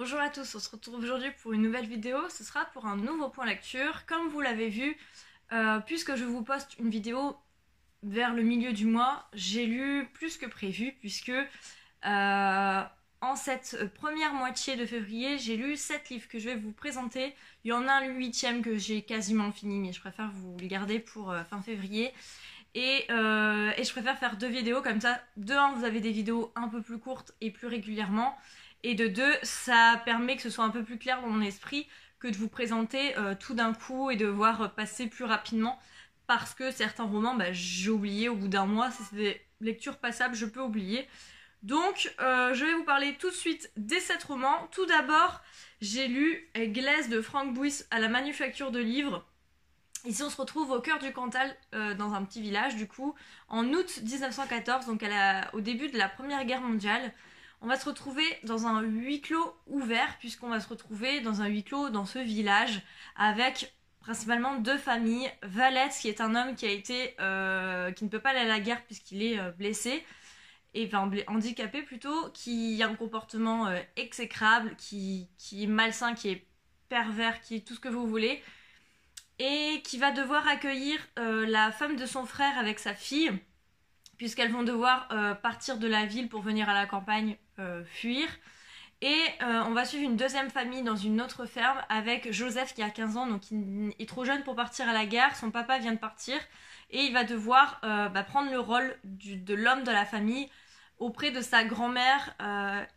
Bonjour à tous, on se retrouve aujourd'hui pour une nouvelle vidéo. Ce sera pour un nouveau point lecture. Comme vous l'avez vu, puisque je vous poste une vidéo vers le milieu du mois, j'ai lu plus que prévu puisque en cette première moitié de février, j'ai lu 7 livres que je vais vous présenter. Il y en a un 8e que j'ai quasiment fini, mais je préfère vous les garder pour fin février. Et je préfère faire 2 vidéos comme ça. De 1, vous avez des vidéos un peu plus courtes et plus régulièrement. Et de 2, ça permet que ce soit un peu plus clair dans mon esprit que de vous présenter tout d'un coup et de voir passer plus rapidement. Parce que certains romans, j'ai oublié au bout d'un mois. Si c'est des lectures passables, je peux oublier. Donc, je vais vous parler tout de suite des 7 romans. Tout d'abord, j'ai lu Glaise de Frank Buys à la Manufacture de Livres. Ici, on se retrouve au cœur du Cantal, dans un petit village, du coup, en août 1914, donc au début de la Première Guerre mondiale. On va se retrouver dans un huis clos ouvert, puisqu'on va se retrouver dans un huis clos dans ce village, avec principalement 2 familles. Valette, qui est un homme qui ne peut pas aller à la guerre puisqu'il est blessé, et enfin handicapé plutôt, qui a un comportement exécrable, qui est malsain, qui est pervers, qui est tout ce que vous voulez, et qui va devoir accueillir la femme de son frère avec sa fille, puisqu'elles vont devoir partir de la ville pour venir à la campagne fuir. Et on va suivre une deuxième famille dans une autre ferme avec Joseph qui a 15 ans, donc il est trop jeune pour partir à la guerre, son papa vient de partir, et il va devoir prendre le rôle de l'homme de la famille auprès de sa grand-mère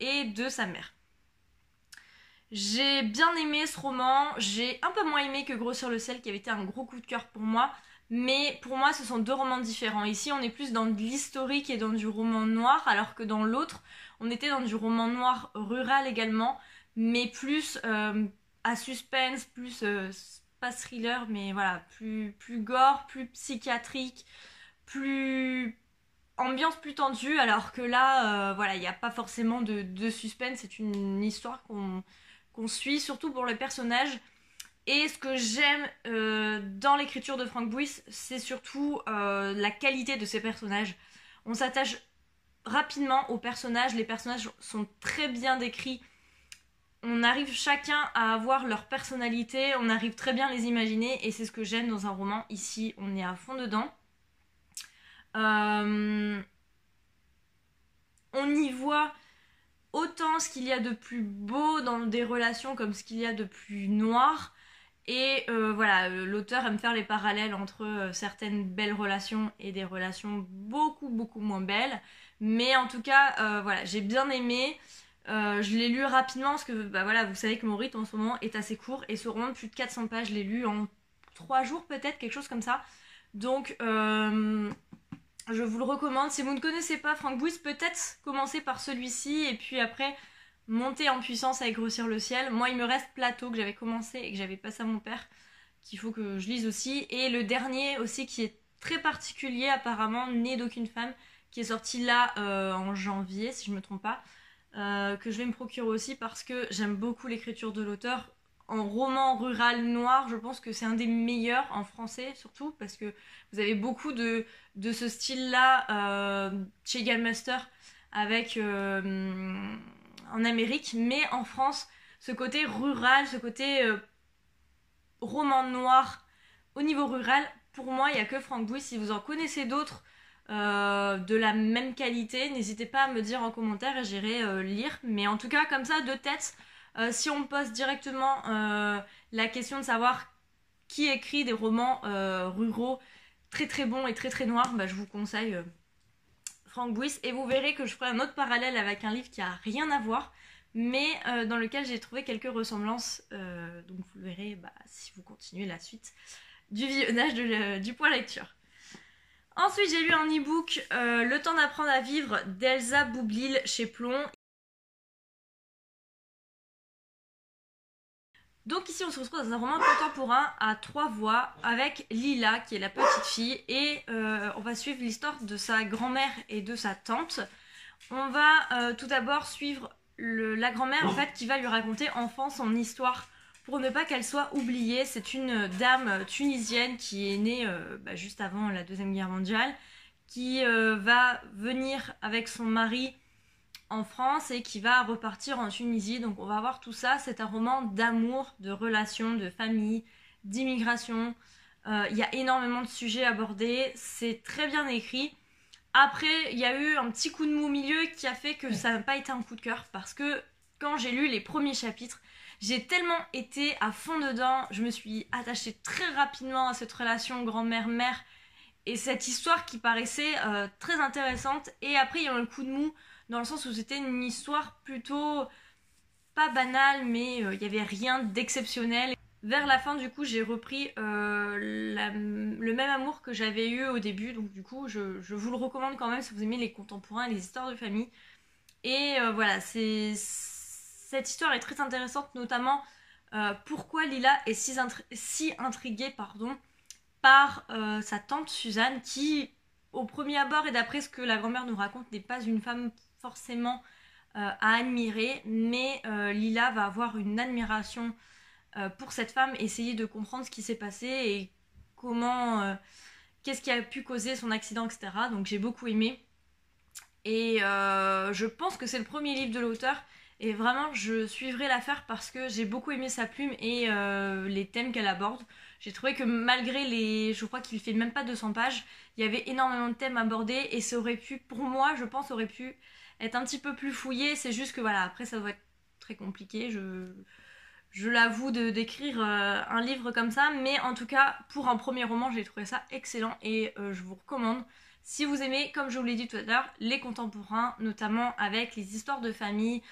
et de sa mère. J'ai bien aimé ce roman, j'ai un peu moins aimé que Grossir le ciel qui avait été un gros coup de cœur pour moi, mais pour moi ce sont 2 romans différents. Ici on est plus dans de l'historique et dans du roman noir, alors que dans l'autre on était dans du roman noir rural également, mais plus à suspense, plus pas thriller, mais voilà, plus gore, plus psychiatrique, plus ambiance plus tendue, alors que là voilà, il n'y a pas forcément de suspense, c'est une histoire qu'on suit, surtout pour le personnage. Et ce que j'aime dans l'écriture de Frank Buys, c'est surtout la qualité de ces personnages. On s'attache rapidement aux personnages, les personnages sont très bien décrits. On arrive chacun à avoir leur personnalité, on arrive très bien à les imaginer, et c'est ce que j'aime dans un roman. Ici, on est à fond dedans. On y voit autant ce qu'il y a de plus beau dans des relations comme ce qu'il y a de plus noir. Et voilà, l'auteur aime faire les parallèles entre certaines belles relations et des relations beaucoup moins belles. Mais en tout cas, voilà, j'ai bien aimé. Je l'ai lu rapidement parce que voilà, vous savez que mon rythme en ce moment est assez court. Et ce roman de plus de 400 pages, je l'ai lu en 3 jours peut-être, quelque chose comme ça. Donc je vous le recommande. Si vous ne connaissez pas Frank Buys, peut-être commencer par celui-ci et puis après monter en puissance avec Grossir le ciel. Moi, il me reste Plateau que j'avais commencé et que j'avais passé à mon père, qu'il faut que je lise aussi. Et le dernier aussi qui est très particulier apparemment, Né d'aucune femme, qui est sorti là en janvier si je me trompe pas, que je vais me procurer aussi parce que j'aime beaucoup l'écriture de l'auteur. En roman rural noir, je pense que c'est un des meilleurs en français, surtout parce que vous avez beaucoup de ce style-là chez Gallmeister avec en Amérique, mais en France, ce côté rural, ce côté roman noir au niveau rural, pour moi, il n'y a que Frank Buys. Si vous en connaissez d'autres de la même qualité, n'hésitez pas à me dire en commentaire et j'irai lire. Mais en tout cas, comme ça, de tête, si on me pose directement la question de savoir qui écrit des romans ruraux très bons et très noirs, je vous conseille Frank Buys. Et vous verrez que je ferai un autre parallèle avec un livre qui a rien à voir, mais dans lequel j'ai trouvé quelques ressemblances. Donc vous le verrez si vous continuez la suite du visionnage du point lecture. Ensuite, j'ai lu en e-book Le temps d'apprendre à vivre d'Elsa Boublil chez Plon. Donc ici on se retrouve dans un roman contemporain à 3 voix avec Lila qui est la petite fille et on va suivre l'histoire de sa grand-mère et de sa tante. On va tout d'abord suivre la grand-mère en fait qui va lui raconter enfant son histoire pour ne pas qu'elle soit oubliée. C'est une dame tunisienne qui est née juste avant la Deuxième Guerre mondiale, qui va venir avec son mari en France et qui va repartir en Tunisie. Donc on va voir tout ça. C'est un roman d'amour, de relations, de famille, d'immigration. Il y a énormément de sujets abordés. C'est très bien écrit. Après, il y a eu un petit coup de mou au milieu qui a fait que ça n'a pas été un coup de cœur parce que quand j'ai lu les premiers chapitres, j'ai tellement été à fond dedans, je me suis attachée très rapidement à cette relation grand-mère-mère et cette histoire qui paraissait très intéressante. Et après, il y a eu un coup de mou dans le sens où c'était une histoire plutôt pas banale, mais il n'y avait rien d'exceptionnel. Vers la fin, du coup, j'ai repris le même amour que j'avais eu au début. Donc, du coup, je vous le recommande quand même si vous aimez les contemporains et les histoires de famille. Et voilà, cette histoire est très intéressante, notamment pourquoi Lila est si intriguée par sa tante Suzanne, qui, au premier abord et d'après ce que la grand-mère nous raconte, n'est pas une femme forcément à admirer. Mais Lila va avoir une admiration pour cette femme, essayer de comprendre ce qui s'est passé et comment, qu'est-ce qui a pu causer son accident, etc. Donc j'ai beaucoup aimé. Et je pense que c'est le premier livre de l'auteur. Et vraiment, je suivrai l'affaire parce que j'ai beaucoup aimé sa plume et les thèmes qu'elle aborde. J'ai trouvé que malgré les... Je crois qu'il fait même pas 200 pages, il y avait énormément de thèmes abordés et ça aurait pu, pour moi, je pense, aurait pu être un petit peu plus fouillé. C'est juste que voilà, après ça doit être très compliqué. Je l'avoue d'écrire un livre comme ça, mais en tout cas, pour un premier roman, j'ai trouvé ça excellent et je vous recommande. Si vous aimez, comme je vous l'ai dit tout à l'heure, les contemporains, notamment avec les histoires de famille,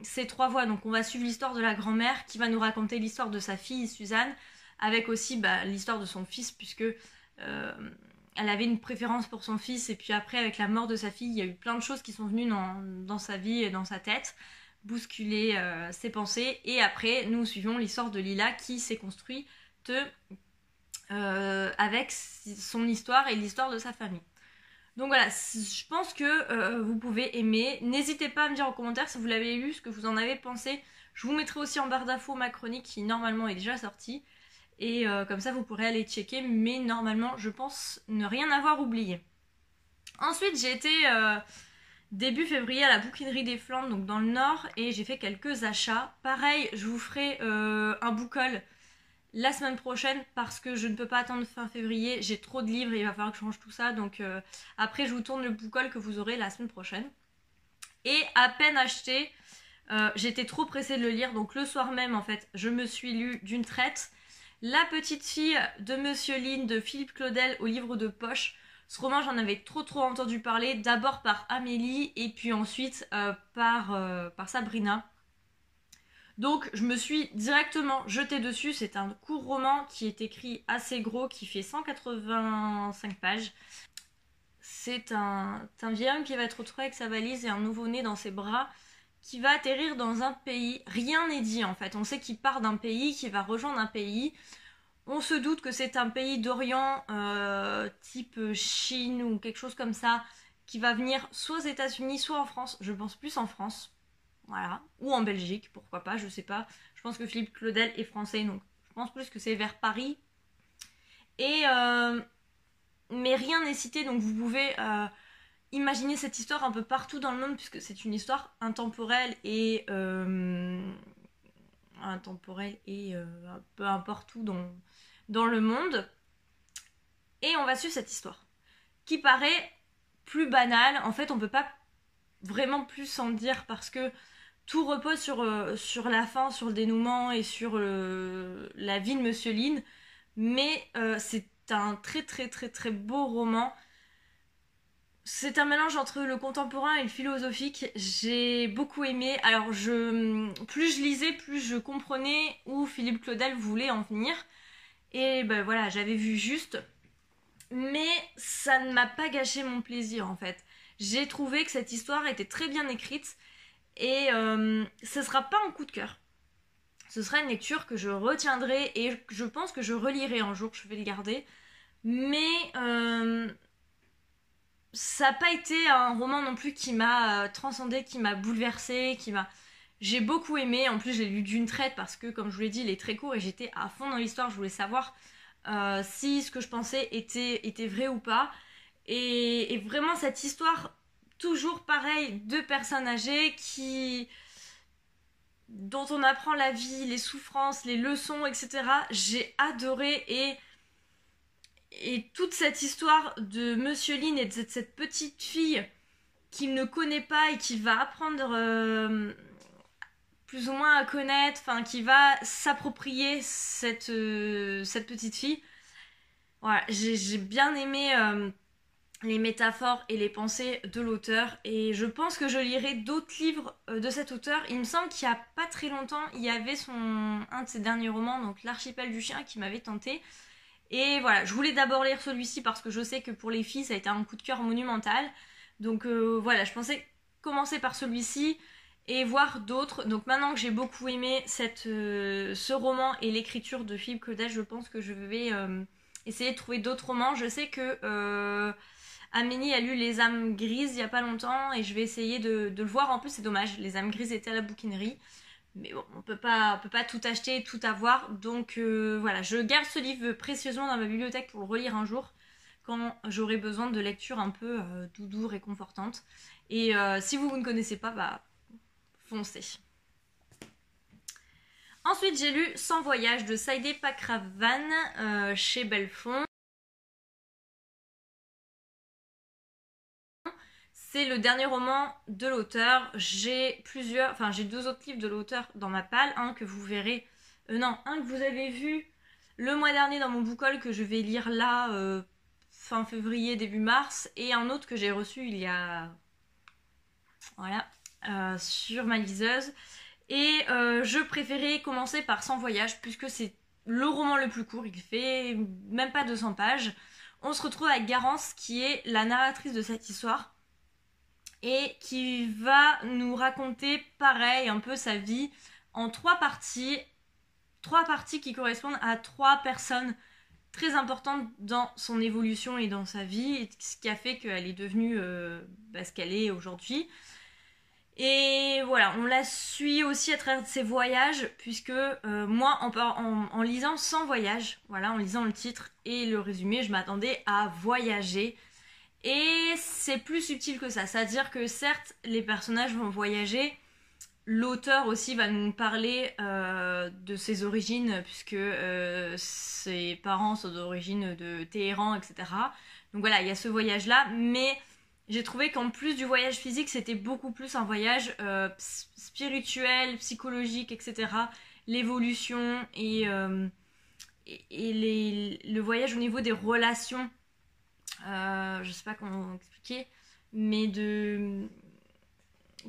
ces trois voix. Donc on va suivre l'histoire de la grand-mère qui va nous raconter l'histoire de sa fille Suzanne, avec aussi l'histoire de son fils, puisque elle avait une préférence pour son fils, et puis après avec la mort de sa fille, il y a eu plein de choses qui sont venues dans sa vie et dans sa tête, bousculer ses pensées. Et après, nous suivons l'histoire de Lila qui s'est construite avec son histoire et l'histoire de sa famille. Donc voilà, je pense que vous pouvez aimer. N'hésitez pas à me dire en commentaire si vous l'avez lu, ce que vous en avez pensé. Je vous mettrai aussi en barre d'infos ma chronique qui normalement est déjà sortie. Et comme ça vous pourrez aller checker, mais normalement je pense ne rien avoir oublié. Ensuite j'ai été début février à la bouquinerie des Flandres, donc dans le nord, et j'ai fait quelques achats. Pareil, je vous ferai un book haul la semaine prochaine parce que je ne peux pas attendre fin février, j'ai trop de livres et il va falloir que je range tout ça, donc après je vous tourne le book haul que vous aurez la semaine prochaine. Et à peine acheté, j'étais trop pressée de le lire, donc le soir même en fait je me suis lu d'une traite La petite fille de Monsieur Lynn de Philippe Claudel au livre de poche. Ce roman, j'en avais trop entendu parler, d'abord par Amélie et puis ensuite par Sabrina. Donc je me suis directement jetée dessus. C'est un court roman qui est écrit assez gros, qui fait 185 pages. C'est un vieil homme qui va être retrouvé avec sa valise et un nouveau-né dans ses bras, qui va atterrir dans un pays. Rien n'est dit en fait. On sait qu'il part d'un pays, qu'il va rejoindre un pays. On se doute que c'est un pays d'Orient, type Chine ou quelque chose comme ça, qui va venir soit aux États-Unis, soit en France. Je pense plus en France. Voilà. Ou en Belgique, pourquoi pas, je sais pas. Je pense que Philippe Claudel est français, donc je pense plus que c'est vers Paris. Et mais rien n'est cité, donc vous pouvez imaginer cette histoire un peu partout dans le monde, puisque c'est une histoire intemporelle et peu importe où dans le monde. Et on va suivre cette histoire qui paraît plus banale. En fait, on peut pas vraiment plus en dire parce que tout repose sur la fin, sur le dénouement et sur la vie de Monsieur Lynn. Mais c'est un très beau roman. C'est un mélange entre le contemporain et le philosophique. J'ai beaucoup aimé. Alors, plus je lisais, plus je comprenais où Philippe Claudel voulait en venir. Et ben voilà, j'avais vu juste. Mais ça ne m'a pas gâché mon plaisir en fait. J'ai trouvé que cette histoire était très bien écrite. Et ce sera pas un coup de cœur. Ce sera une lecture que je retiendrai et je pense que je relirai un jour, je vais le garder. Mais ça n'a pas été un roman non plus qui m'a transcendée, qui m'a bouleversée, J'ai beaucoup aimé, en plus je l'ai lu d'une traite parce que comme je vous l'ai dit, il est très court et j'étais à fond dans l'histoire, je voulais savoir si ce que je pensais était vrai ou pas. Et vraiment cette histoire toujours pareil, 2 personnes âgées dont on apprend la vie, les souffrances, les leçons, etc. J'ai adoré et toute cette histoire de Monsieur Lin et de cette petite fille qu'il ne connaît pas et qu'il va apprendre plus ou moins à connaître, enfin qui va s'approprier cette petite fille. Voilà, j'ai bien aimé les métaphores et les pensées de l'auteur et je pense que je lirai d'autres livres de cet auteur. Il me semble qu'il y a pas très longtemps, il y avait un de ses derniers romans, donc L'archipel du chien, qui m'avait tenté. Et voilà, je voulais d'abord lire celui-ci parce que je sais que pour les filles, ça a été un coup de cœur monumental. Donc voilà, je pensais commencer par celui-ci et voir d'autres. Donc maintenant que j'ai beaucoup aimé ce roman et l'écriture de Philippe Claudel, je pense que je vais essayer de trouver d'autres romans. Je sais que Amélie a lu Les âmes grises il y a pas longtemps et je vais essayer de le voir. En plus, c'est dommage, Les âmes grises étaient à la bouquinerie. Mais bon, on peut pas tout acheter et tout avoir. Donc voilà, je garde ce livre précieusement dans ma bibliothèque pour le relire un jour quand j'aurai besoin de lecture un peu doudou, réconfortante. Et si vous ne connaissez pas, bah foncez. Ensuite, j'ai lu Sans voyage de Saïdé Pakravan chez Belfond. C'est le dernier roman de l'auteur. J'ai 2 autres livres de l'auteur dans ma palle. Un que vous verrez, un que vous avez vu le mois dernier dans mon book haul que je vais lire là fin février, début mars. Et un autre que j'ai reçu il y a... Voilà, sur ma liseuse. Et je préférais commencer par Sans voyage puisque c'est le roman le plus court. Il fait même pas 200 pages. On se retrouve avec Garance qui est la narratrice de cette histoire et qui va nous raconter pareil un peu sa vie en 3 parties. 3 parties qui correspondent à 3 personnes très importantes dans son évolution et dans sa vie, et ce qui a fait qu'elle est devenue ce qu'elle est aujourd'hui. Et voilà, on la suit aussi à travers ses voyages, puisque moi, en lisant Sans voyage, voilà, en lisant le titre et le résumé, je m'attendais à voyager. Et c'est plus subtil que ça, c'est-à-dire que certes, les personnages vont voyager, l'auteur aussi va nous parler de ses origines, puisque ses parents sont d'origine de Téhéran, etc. Donc voilà, il y a ce voyage-là, mais j'ai trouvé qu'en plus du voyage physique, c'était beaucoup plus un voyage spirituel, psychologique, etc. L'évolution et le voyage au niveau des relations, je sais pas comment expliquer, mais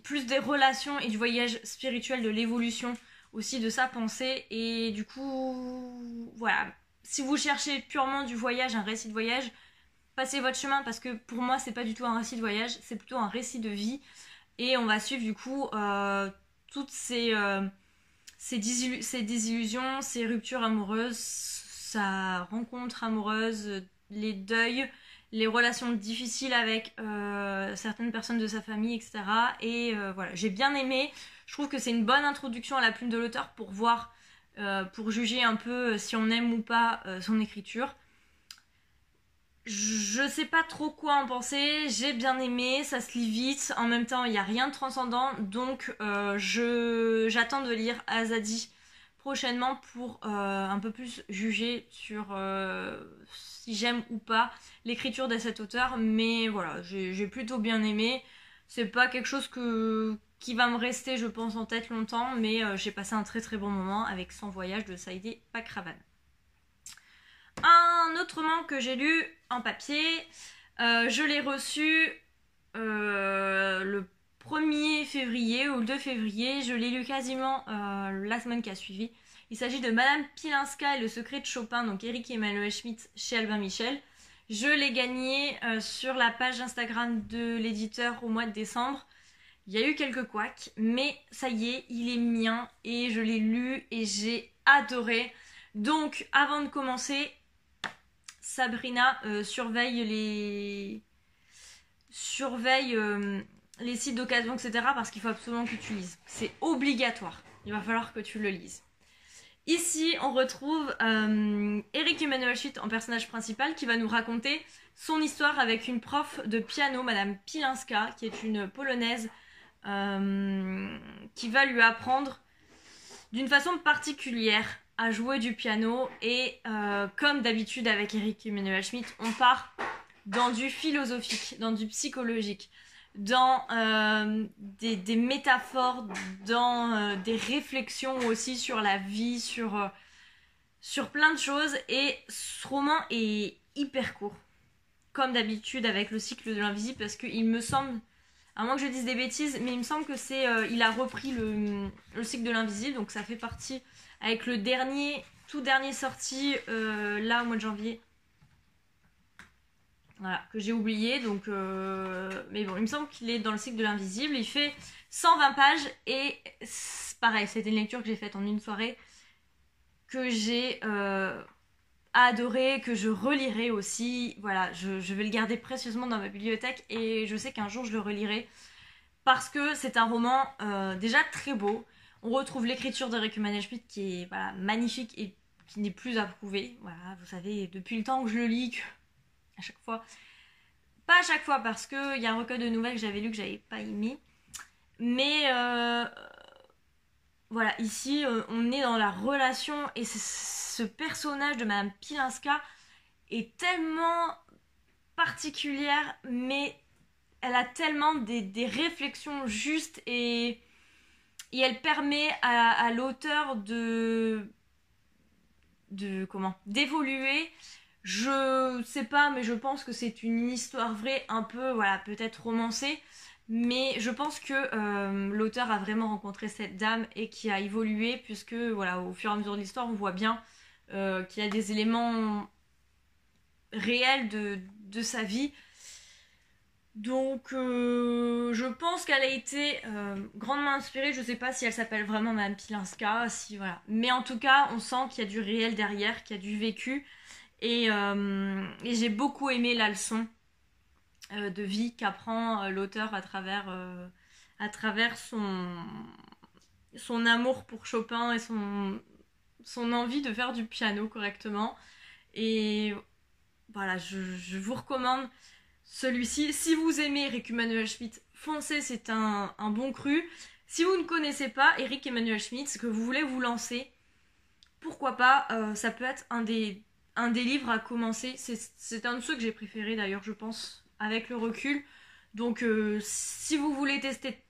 plus des relations et du voyage spirituel, de l'évolution aussi de sa pensée. Et du coup, voilà, si vous cherchez purement du voyage, un récit de voyage, passez votre chemin, parce que pour moi c'est pas du tout un récit de voyage, c'est plutôt un récit de vie. Et on va suivre du coup toutes ces désillusions, ces ruptures amoureuses, sa rencontre amoureuse, les deuils, les relations difficiles avec certaines personnes de sa famille, etc. Et voilà, j'ai bien aimé. Je trouve que c'est une bonne introduction à la plume de l'auteur pour voir, pour juger un peu si on aime ou pas son écriture. Je sais pas trop quoi en penser, j'ai bien aimé, ça se lit vite, en même temps il n'y a rien de transcendant, donc j'attends de lire Azadi prochainement pour un peu plus juger sur si j'aime ou pas l'écriture de cet auteur. Mais voilà, j'ai plutôt bien aimé. C'est pas quelque chose qui va me rester, je pense, en tête longtemps, mais j'ai passé un très très bon moment avec Sans voyage de Saïdé Pakravan. Un autre roman que j'ai lu en papier, je l'ai reçu le 1er février ou le 2 février, je l'ai lu quasiment la semaine qui a suivi. Il s'agit de Madame Pilinska et le secret de Chopin, donc Eric Emmanuel Schmitt chez Albin Michel. Je l'ai gagné sur la page Instagram de l'éditeur au mois de décembre. Il y a eu quelques couacs, mais ça y est, il est mien et je l'ai lu et j'ai adoré. Donc avant de commencer, Sabrina surveille les sites d'occasion, etc. parce qu'il faut absolument que tu lises. C'est obligatoire. Il va falloir que tu le lises. Ici, on retrouve Eric Emmanuel Schmitt en personnage principal qui va nous raconter son histoire avec une prof de piano, Madame Pilinska, qui est une Polonaise, qui va lui apprendre d'une façon particulière à jouer du piano. Et comme d'habitude avec Eric Emmanuel Schmitt, on part dans du philosophique, dans du psychologique, dans des métaphores, dans des réflexions aussi sur la vie, sur plein de choses. Et ce roman est hyper court, comme d'habitude avec le cycle de l'invisible, parce qu'il me semble, à moins que je dise des bêtises, mais il me semble que c'est il a repris le cycle de l'invisible, donc ça fait partie avec le tout dernier sorti là au mois de janvier. Voilà, que j'ai oublié, donc mais bon, il me semble qu'il est dans le cycle de l'invisible. Il fait 120 pages et pareil, c'était une lecture que j'ai faite en une soirée, que j'ai adoré, que je relirai aussi. Voilà, je vais le garder précieusement dans ma bibliothèque et je sais qu'un jour je le relirai parce que c'est un roman déjà très beau. On retrouve l'écriture d'Eric Emmanuel Schmitt qui est voilà, magnifique et qui n'est plus à prouver. Voilà, vous savez, depuis le temps que je le lis, à chaque fois, pas à chaque fois parce qu'il y a un recueil de nouvelles que j'avais lu que j'avais pas aimé, mais voilà, ici on est dans la relation et ce personnage de Madame Pilinska est tellement particulière, mais elle a tellement des réflexions justes et elle permet à l'auteur d'évoluer. Je sais pas, mais je pense que c'est une histoire vraie, un peu, voilà, peut-être romancée, mais je pense que l'auteur a vraiment rencontré cette dame et qui a évolué, puisque, voilà, au fur et à mesure de l'histoire, on voit bien qu'il y a des éléments réels de sa vie. Donc, je pense qu'elle a été grandement inspirée. Je sais pas si elle s'appelle vraiment Madame Pilinska, si, voilà. Mais en tout cas, on sent qu'il y a du réel derrière, qu'il y a du vécu. Et j'ai beaucoup aimé la leçon de vie qu'apprend l'auteur à travers son amour pour Chopin et son envie de faire du piano correctement. Et voilà, je vous recommande celui-ci. Si vous aimez Eric Emmanuel Schmitt, foncez, c'est un bon cru. Si vous ne connaissez pas Eric Emmanuel Schmitt, que vous voulez vous lancer, pourquoi pas, ça peut être un des livres à commencer. C'est un de ceux que j'ai préféré d'ailleurs, je pense, avec le recul. Donc si vous voulez tester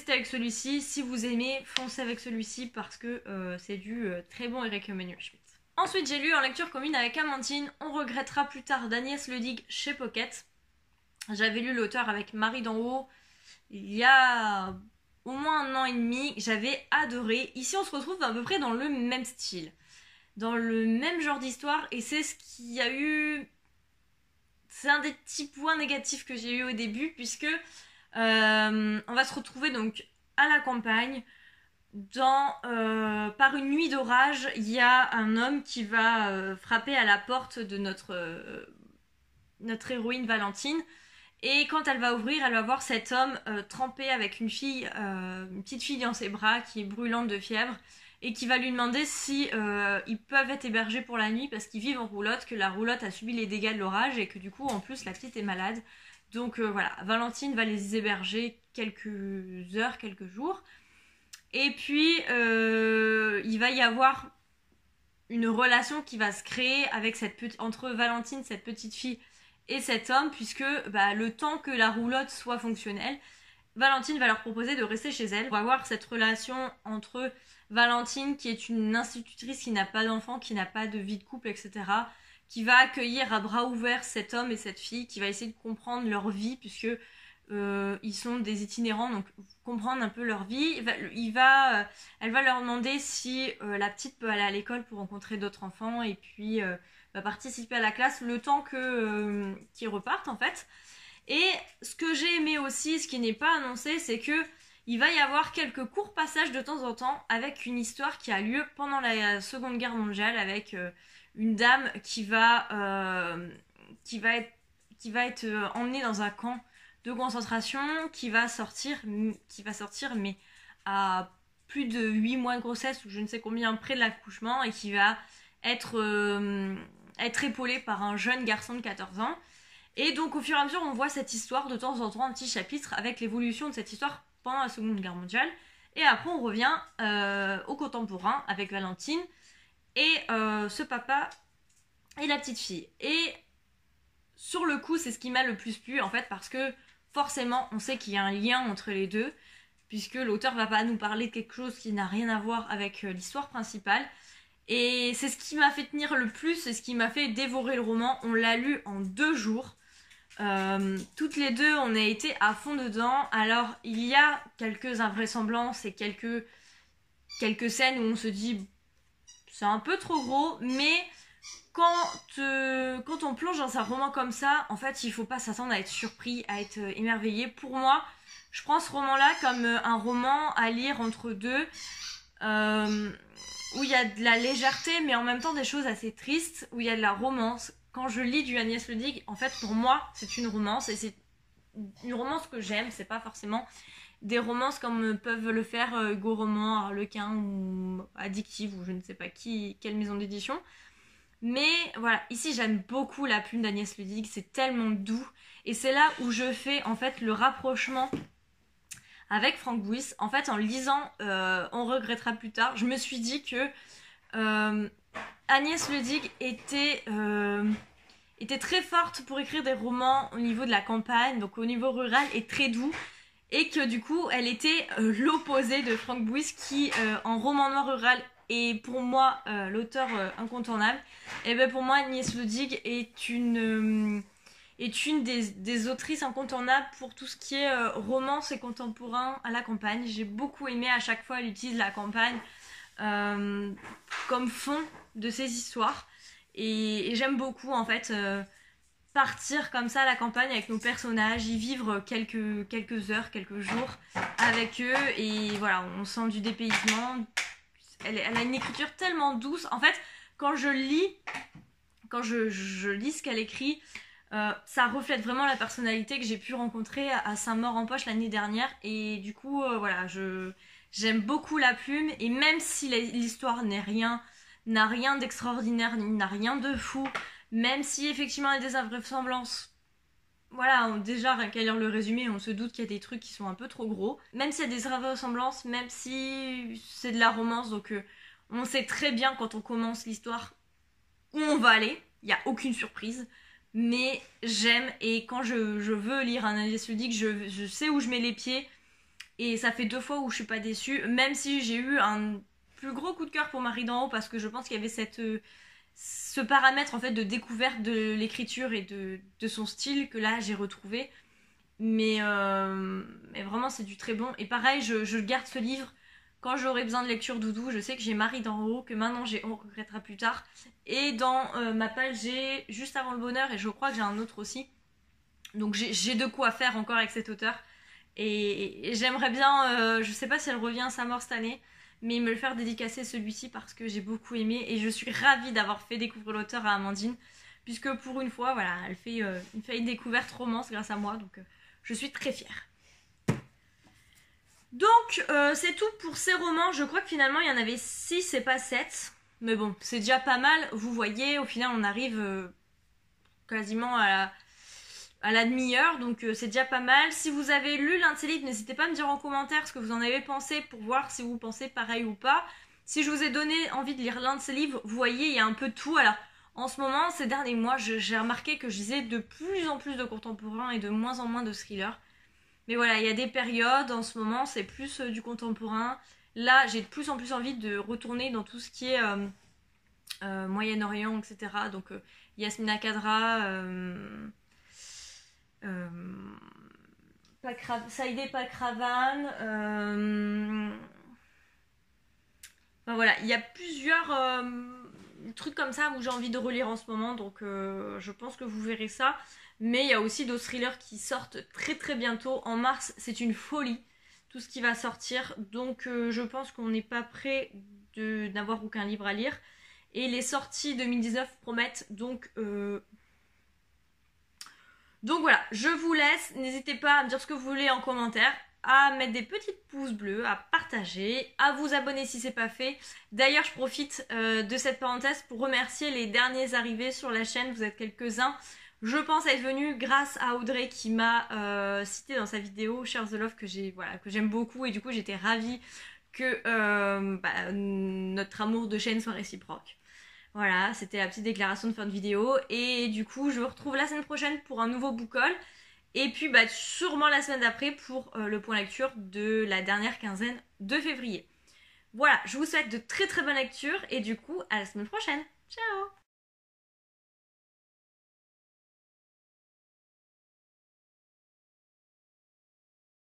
avec celui-ci, si vous aimez, foncez avec celui-ci parce que c'est du très bon Eric Emmanuel Schmitt. Ensuite, j'ai lu en lecture commune avec Amandine On regrettera plus tard d'Agnès Ledig chez Pocket. J'avais lu l'auteur avec Marie d'en haut il y a au moins 1 an et demi. J'avais adoré. Ici, on se retrouve à peu près dans le même style, dans le même genre d'histoire, et c'est ce qu'il y a eu. C'est un des petits points négatifs que j'ai eu au début, puisque on va se retrouver donc à la campagne. Par une nuit d'orage, il y a un homme qui va frapper à la porte de notre héroïne Valentine. Et quand elle va ouvrir, elle va voir cet homme trempé avec une petite fille dans ses bras qui est brûlante de fièvre et qui va lui demander si ils peuvent être hébergés pour la nuit parce qu'ils vivent en roulotte, que la roulotte a subi les dégâts de l'orage et que du coup en plus la petite est malade. Donc voilà, Valentine va les héberger quelques heures, quelques jours. Et puis il va y avoir une relation qui va se créer avec entre Valentine, cette petite fille, et cet homme, puisque le temps que la roulotte soit fonctionnelle, Valentine va leur proposer de rester chez elle. On va voir cette relation entre Valentine, qui est une institutrice qui n'a pas d'enfant, qui n'a pas de vie de couple, etc., qui va accueillir à bras ouverts cet homme et cette fille, qui va essayer de comprendre leur vie, puisque ils sont des itinérants, donc comprendre un peu leur vie. Elle va leur demander si la petite peut aller à l'école pour rencontrer d'autres enfants, et puis va participer à la classe le temps qu'ils repartent en fait. Et ce que j'ai aimé aussi, ce qui n'est pas annoncé, c'est que il va y avoir quelques courts passages de temps en temps avec une histoire qui a lieu pendant la Seconde Guerre mondiale, avec une dame qui va être emmenée dans un camp de concentration, qui va sortir mais à plus de 8 mois de grossesse ou je ne sais combien près de l'accouchement, et qui va être épaulée par un jeune garçon de 14 ans. Et donc au fur et à mesure on voit cette histoire de temps en temps, un petit chapitre avec l'évolution de cette histoire pendant la Seconde Guerre mondiale. Et après on revient au contemporain avec Valentine et ce papa et la petite fille. Et sur le coup c'est ce qui m'a le plus plu en fait, parce que forcément on sait qu'il y a un lien entre les deux, puisque l'auteur va pas nous parler de quelque chose qui n'a rien à voir avec l'histoire principale. Et c'est ce qui m'a fait tenir le plus, c'est ce qui m'a fait dévorer le roman. On l'a lu en 2 jours. Toutes les deux, on a été à fond dedans. Alors, il y a quelques invraisemblances et quelques scènes où on se dit c'est un peu trop gros, mais quand on plonge dans un roman comme ça, en fait, il faut pas s'attendre à être surpris, à être émerveillé. Pour moi, je prends ce roman-là comme un roman à lire entre deux, où il y a de la légèreté, mais en même temps des choses assez tristes, où il y a de la romance. Quand je lis du Agnès Leudig, en fait, pour moi, c'est une romance, et c'est une romance que j'aime, c'est pas forcément des romances comme peuvent le faire Hugo Roman, Harlequin ou Addictive, ou je ne sais pas quelle maison d'édition. Mais voilà, ici j'aime beaucoup la plume d'Agnès Leudig, c'est tellement doux, et c'est là où je fais en fait le rapprochement avec Franck Bouis. En fait, en lisant On regrettera plus tard, je me suis dit que Agnès Leudig était très forte pour écrire des romans au niveau de la campagne, donc au niveau rural, et très doux, et que du coup elle était l'opposé de Franck Bouis qui en roman noir rural est pour moi l'auteur incontournable. Et bien pour moi Agnès Leudig est une des autrices incontournables pour tout ce qui est romance et contemporain à la campagne. J'ai beaucoup aimé, à chaque fois elle utilise la campagne comme fond de ses histoires, et j'aime beaucoup en fait partir comme ça à la campagne avec nos personnages, y vivre quelques heures, quelques jours avec eux, et voilà, on sent du dépaysement. Elle a une écriture tellement douce. En fait, quand je lis ce qu'elle écrit, ça reflète vraiment la personnalité que j'ai pu rencontrer à Saint-Maur-en-Poche l'année dernière. Et du coup, voilà, j'aime beaucoup la plume. Et même si l'histoire n'a rien d'extraordinaire, n'a rien de fou, même si effectivement il y a des invraisemblances, voilà, déjà rien qu'à lire le résumé, on se doute qu'il y a des trucs qui sont un peu trop gros. Même s'il y a des invraisemblances, même si c'est de la romance, donc on sait très bien quand on commence l'histoire où on va aller. Il n'y a aucune surprise. Mais j'aime, et quand je veux lire un Agnès Leudig, je sais où je mets les pieds. Et ça fait 2 fois où je suis pas déçue, même si j'ai eu un plus gros coup de cœur pour Marie d'en haut, parce que je pense qu'il y avait ce paramètre en fait de découverte de l'écriture et de son style que là j'ai retrouvé. Mais vraiment c'est du très bon. Et pareil, je garde ce livre quand j'aurai besoin de lecture doudou. Je sais que j'ai Marie d'en haut, que maintenant j'ai On regrettera plus tard. Et dans ma page j'ai Juste avant le bonheur, et je crois que j'ai un autre aussi. Donc j'ai de quoi faire encore avec cet auteur. Et j'aimerais bien, je sais pas si elle revient à sa mort cette année, mais me le faire dédicacer celui-ci, parce que j'ai beaucoup aimé, et je suis ravie d'avoir fait découvrir l'auteur à Amandine, puisque pour une fois, voilà, elle fait une découverte romance grâce à moi, donc je suis très fière. Donc c'est tout pour ces romans. Je crois que finalement il y en avait 6 et pas 7, mais bon, c'est déjà pas mal. Vous voyez, au final on arrive quasiment à la demi-heure, donc c'est déjà pas mal. Si vous avez lu l'un de ces livres, n'hésitez pas à me dire en commentaire ce que vous en avez pensé, pour voir si vous pensez pareil ou pas. Si je vous ai donné envie de lire l'un de ces livres, vous voyez, il y a un peu de tout. Alors en ce moment, ces derniers mois, j'ai remarqué que je lisais de plus en plus de contemporain et de moins en moins de thrillers. Mais voilà, il y a des périodes, en ce moment c'est plus du contemporain. Là j'ai de plus en plus envie de retourner dans tout ce qui est Moyen-Orient, etc. Donc Yasmina Khadra, Saïdé Pakravan, enfin voilà, il y a plusieurs trucs comme ça où j'ai envie de relire en ce moment, donc je pense que vous verrez ça. Mais il y a aussi d'autres thrillers qui sortent très très bientôt. En mars, c'est une folie tout ce qui va sortir, donc je pense qu'on n'est pas prêt d'avoir aucun livre à lire. Et les sorties 2019 promettent, donc voilà, je vous laisse. N'hésitez pas à me dire ce que vous voulez en commentaire, à mettre des petits pouces bleus, à partager, à vous abonner si c'est pas fait. D'ailleurs, je profite de cette parenthèse pour remercier les derniers arrivés sur la chaîne. Vous êtes quelques-uns. Je pense être venue grâce à Audrey qui m'a cité dans sa vidéo Share the Love que j'aime beaucoup et du coup j'étais ravie que notre amour de chaîne soit réciproque. Voilà, c'était la petite déclaration de fin de vidéo et du coup je vous retrouve la semaine prochaine pour un nouveau book haul et puis sûrement la semaine d'après pour le point lecture de la dernière quinzaine de février. Voilà, je vous souhaite de très très bonnes lectures et du coup à la semaine prochaine. Ciao!